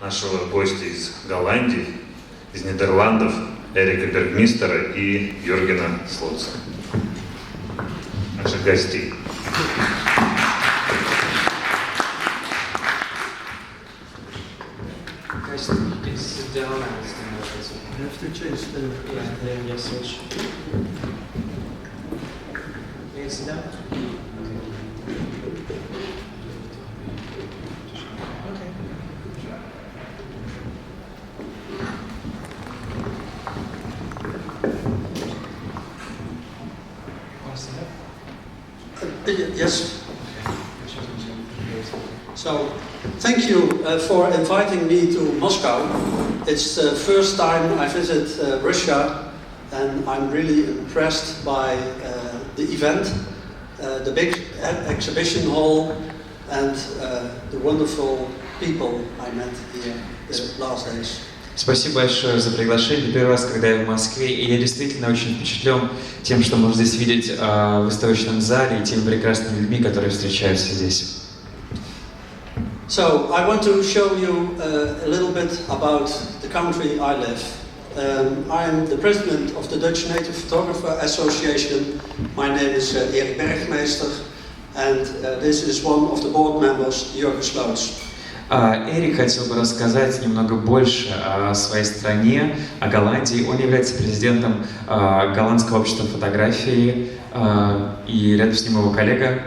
нашего гостя из Голландии, из Нидерландов, ЕРИКа Бергмистера и Юргена Слотца. Наших гостей. Guys, please sit down and stand up. You have to change the... Yeah, then you switch. Can you sit down? Okay. Want to stand up? Yes. So, thank you for inviting me to Moscow. It's the first time I visit Russia, and I'm really impressed by the event, the big exhibition hall, and the wonderful people I met here the last days. Спасибо большое за приглашение. Первый раз, когда я в Москве, и я действительно очень впечатлен тем, что можно здесь видеть в выставочном зале и теми прекрасными людьми, которые встречаются здесь. So, I want to show you a little bit about the country I live. I'm the president of the Dutch Native Photographer Association. My name is ЕРИК Bergmister, and this is one of the board members, Jurgen Sloots. Эрик хотел бы рассказать немного больше о своей стране, о Голландии. Он является президентом Голландского общества фотографии, и рядом с ним его коллега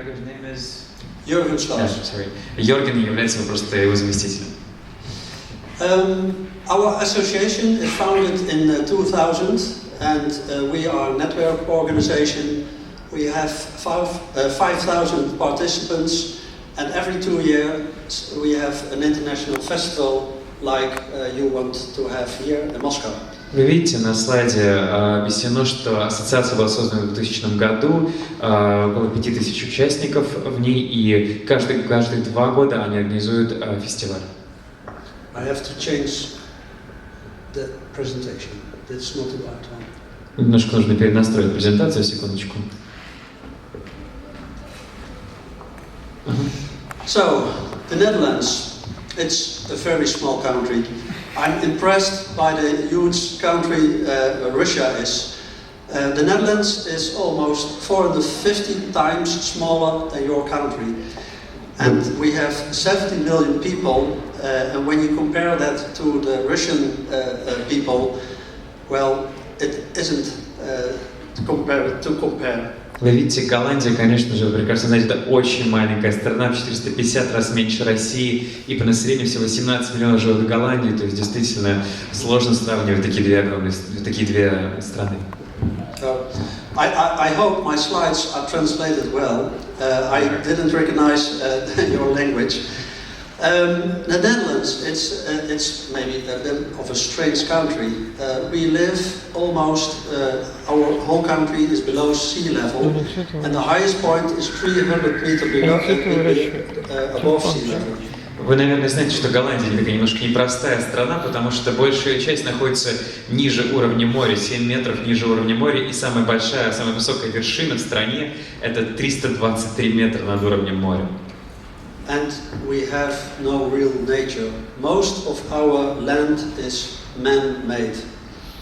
Jurgen Sloots. Йорген является просто его заместителем. Our association is founded in 2000, and we are a network organization. We have 5,000 participants, and every 2 years we have an international festival like you want to have here in Moscow. Вы видите на слайде объяснено, что ассоциация была создана в 2000 году, около 5000 участников в ней, и каждые 2 года они организуют фестиваль. I have to change the presentation. That's not the right one. Немножко нужно перенастроить презентацию, секундочку. So, the Netherlands, it's a very small country. I'm impressed by the huge country Russia is. The Netherlands is almost 450 times smaller than your country. And we have 70 million people, and when you compare that to the Russian people, well, it isn't to compare. Вы видите, Голландия, конечно же, вы прекрасно знаете, это очень маленькая страна, в 450 раз меньше России, и по населению всего 17 миллионов живут в Голландии, то есть действительно сложно сравнивать такие две страны. I hope my slides are translated well. I didn't recognize your language. The Netherlands, it's maybe a bit of a strange country. We live almost, our whole country is below sea level, and the highest point is 300 meters above sea level. Вы, наверное, знаете, что Голландия такая немножко непростая страна, потому что большая часть находится ниже уровня моря, 7 метров ниже уровня моря, и самая большая, самая высокая вершина в стране – это 323 метра над уровнем моря. And we have no real nature. Most of our land is man-made.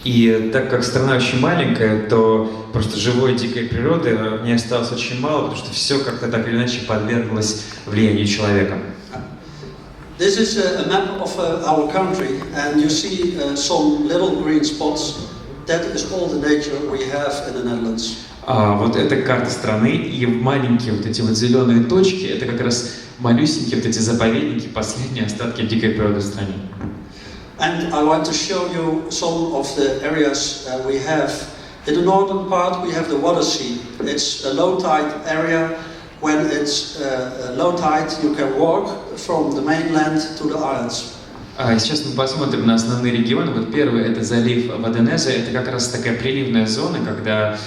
И так как страна очень маленькая, то просто живой дикой природы в ней осталось очень мало, потому что все как-то так или иначе подверглось влиянию человека. This is a map of our country, and you see some little green spots. That is all the nature we have in the Netherlands. Вот это карта страны, и маленькие вот эти вот зеленые точки, это как раз малюсенькие вот эти заповедники, последние остатки дикой природы в стране. And I want to show you some of the areas we have. In the northern part we have the water sea. It's a low tide area. When it's low tide, you can walk from the mainland to the islands. Сейчас мы посмотрим на основные регионы. Вот первый – это залив Ваденеза. Это как раз такая приливная зона, когда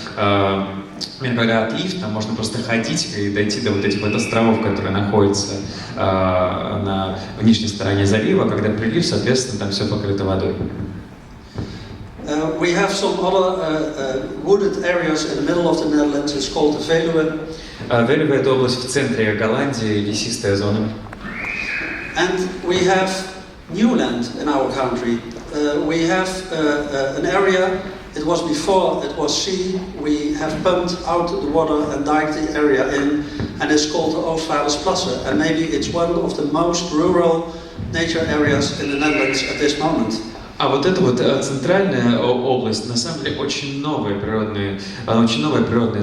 отлив, там можно просто ходить и дойти до вот этих вот островов, которые находятся на внешней стороне залива. Когда прилив, соответственно, там все покрыто водой. We have some other wooded areas in the middle of the Netherlands. It's called the Veluwe. Veluwe – это область в центре Голландии, лесистая зона. And we have new land in our country. We have an area, it was before it was sea, we have pumped out the water and diked the area in, and it's called the Oostvaardersplassen, and maybe it's one of the most rural nature areas in the Netherlands at this moment. А вот эта вот центральная область, на самом деле, очень новая природная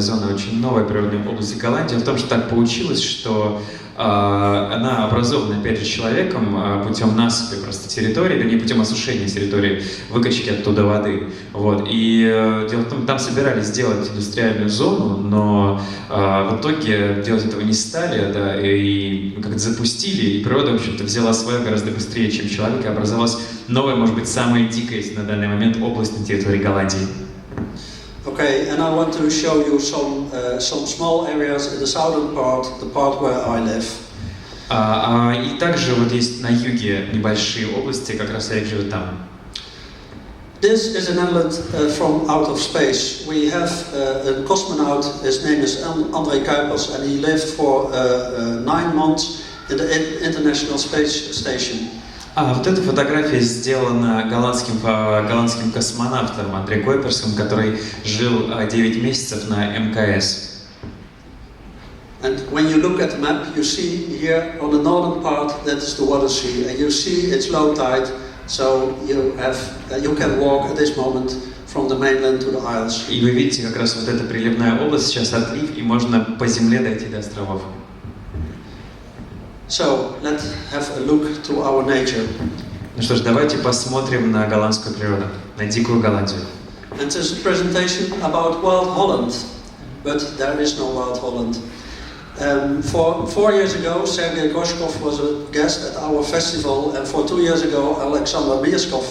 зона, очень новая природная область Голландии. В том, что так получилось, что она образована, опять же, человеком путем насыпи просто территории, вернее, путем осушения территории, выкачки оттуда воды. Вот. И дело в том, там собирались сделать индустриальную зону, но в итоге делать этого не стали, да, и как-то запустили, и природа, в общем-то, взяла свое гораздо быстрее, чем человек, и образовалась новая, может быть, самая дикая на данный момент область на территории Голландии. Okay, and I want to show you some small areas in the southern part, the part where I live. И также вот есть на юге небольшие области, как раз Эрик живет там. This is an island from out of space. We have a cosmonaut, his name is André Kuipers, and he lived for 9 months in the International Space Station. Вот эта фотография сделана голландским космонавтом Андре Куйперсом, который жил 9 месяцев на МКС. And when you look at the map, you see here on the northern part that is the water sea, and you see it's low tide, so you can walk at this moment from the mainland to the isles. И вы видите, как раз вот эта приливная область, сейчас отлив, и можно по земле дойти до островов. So, let's have a look to our nature. Ну что ж, давайте посмотрим на голландскую природу, на дикую Голландию. And this is a presentation about Wild Holland, but there is no Wild Holland. 4 years ago, Sergei Gorshkov was a guest at our festival, and for 2 years ago, Alexander Mierskov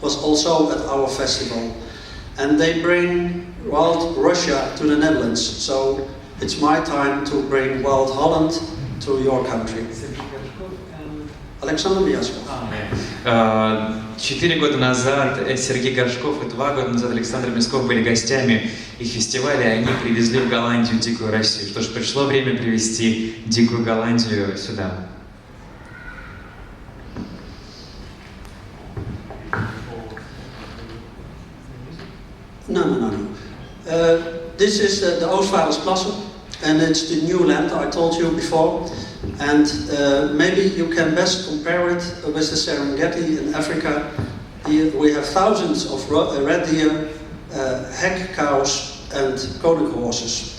was also at our festival. And they bring Wild Russia to the Netherlands, so it's my time to bring Wild Holland to your country. Александр Мierskov. 4 года назад Сергей Горшков и 2 года назад Александр Мierskov были гостями их фестиваля, и они привезли в Голландию дикую Россию. Что ж, пришло время привезти дикую Голландию сюда. No. This is the Oostvaardersplassen, and it's the new land I told you before. And maybe you can best compare it with the Serengeti in Africa. We have thousands of red deer, heck cows, and koning horses.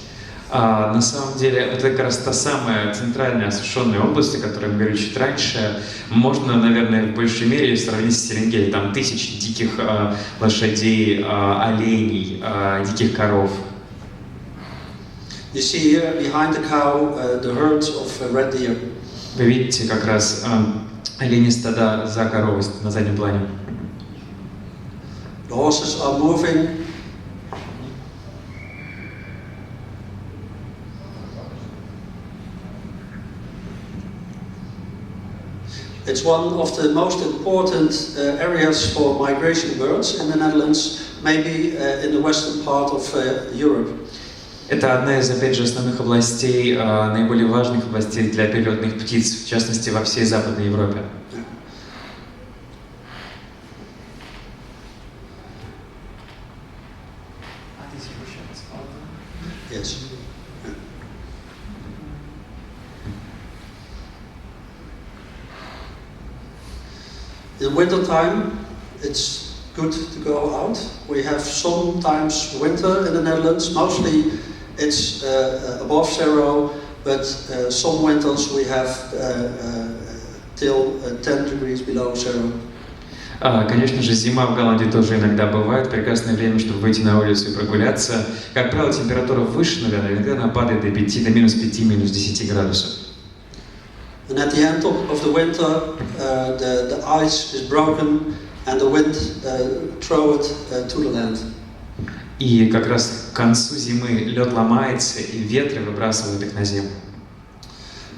На самом деле, это как раз та самая центральная осушенная область, о которой мы говорили чуть раньше. Можно, наверное, в большей мере сравнить с Серенгети. Там тысячи диких лошадей, оленей, диких коров. You see here behind the cow the herds of red deer. Вы видите как раз олени стада за коровой на заднем плане. The horses are moving. It's one of the most important areas for migration birds in the Netherlands, maybe in the western part of Europe. Это одна из, опять же, основных областей, наиболее важных областей для перелетных птиц, в частности, во всей Западной Европе. Yes. In winter time, it's good to go out. We have sometimes winter in the Netherlands. Mostly it's above 0, but some winters we have till 10 degrees below 0. Конечно же, зима в Голландии тоже иногда бывает. Прекрасное время, чтобы выйти на улицу и прогуляться. Как правило, температура выше 0, иногда она падает до 5, до минус 5, минус 10 градусов. And at the end of the winter, the ice is broken and the wind throw it to the land. И как раз к концу зимы лед ломается, и ветры выбрасывают их на землю.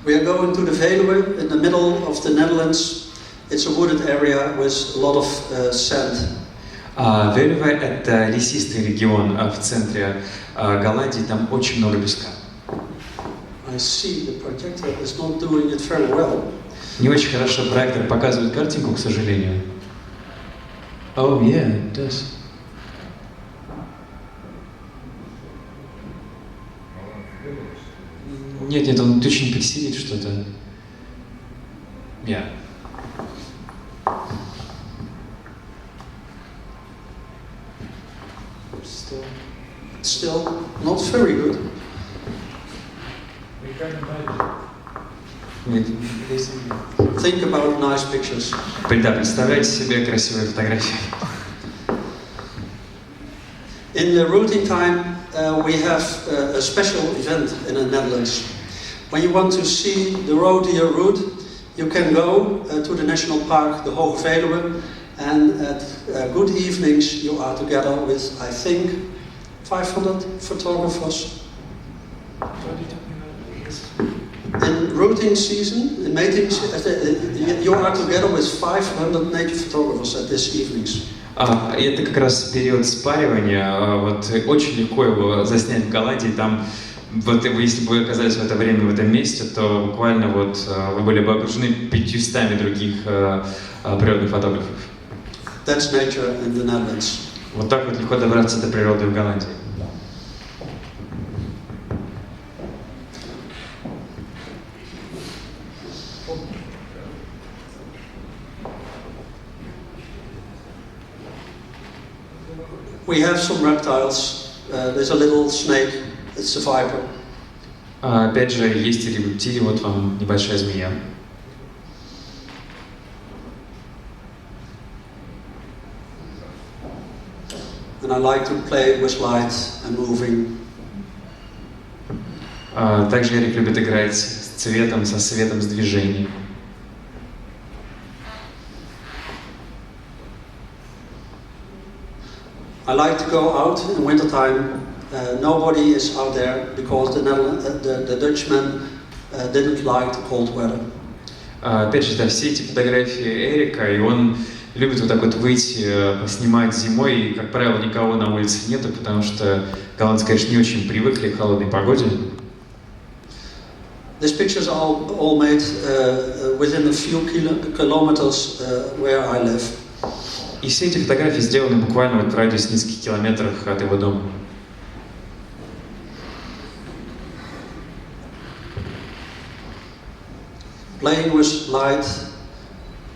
We are going to the Veluwe in the middle of the Netherlands. It's a wooded area with a lot of sand. Велюве – это лесистый регион в центре Голландии, там очень много песка. I see the projector is not doing it very well. Не очень хорошо проектор показывает картинку, к сожалению. Oh, yeah, it does. Нет, он очень пикселит что-то. Yeah. Still not very good. Think about nice pictures. Да, представляйте себе красивые фотографии. In the routing time, we have a special event in the Netherlands. When you want to see the roe deer route, you can go to the national park, the Hoge Veluwe, and at good evenings you are together with, I think, 500 photographers. In routing season, in mating, you are together with 500 native photographers at these evenings. Это как раз период спаривания. Вот очень легко его заснять в Голландии. Там, вот если бы вы оказались в это время в этом месте, то буквально вот вы были бы окружены 500 других природных фотографов. That's nature in the Netherlands. Вот так вот легко добраться до природы в Голландии. We have some reptiles. There's a little snake. It's a viper. Опять же, есть рептилии. Вот вам небольшая змея. And I like to play with light and moving. Также Эрик любит играть с цветом, со светом, с движением. I like to go out in winter time. Nobody is out there because the Dutchmen didn't like the cold weather. Опять же, да, все эти фотографии Эрика, и он любит вот так вот выйти, поснимать зимой, и, как правило, никого на улице нету, потому что голландцы, конечно, не очень привыкли к холодной погоде. These pictures are all made within a few kilometers where I live. И все эти фотографии сделаны буквально вот в радиусе нескольких километров от его дома. Playing with light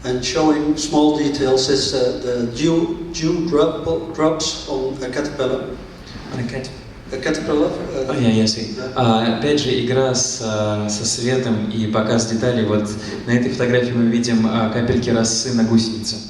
and showing small details is the dew drops on a caterpillar. A caterpillar. Опять же, игра со светом и показ деталей. Вот на этой фотографии мы видим капельки росы на гусенице.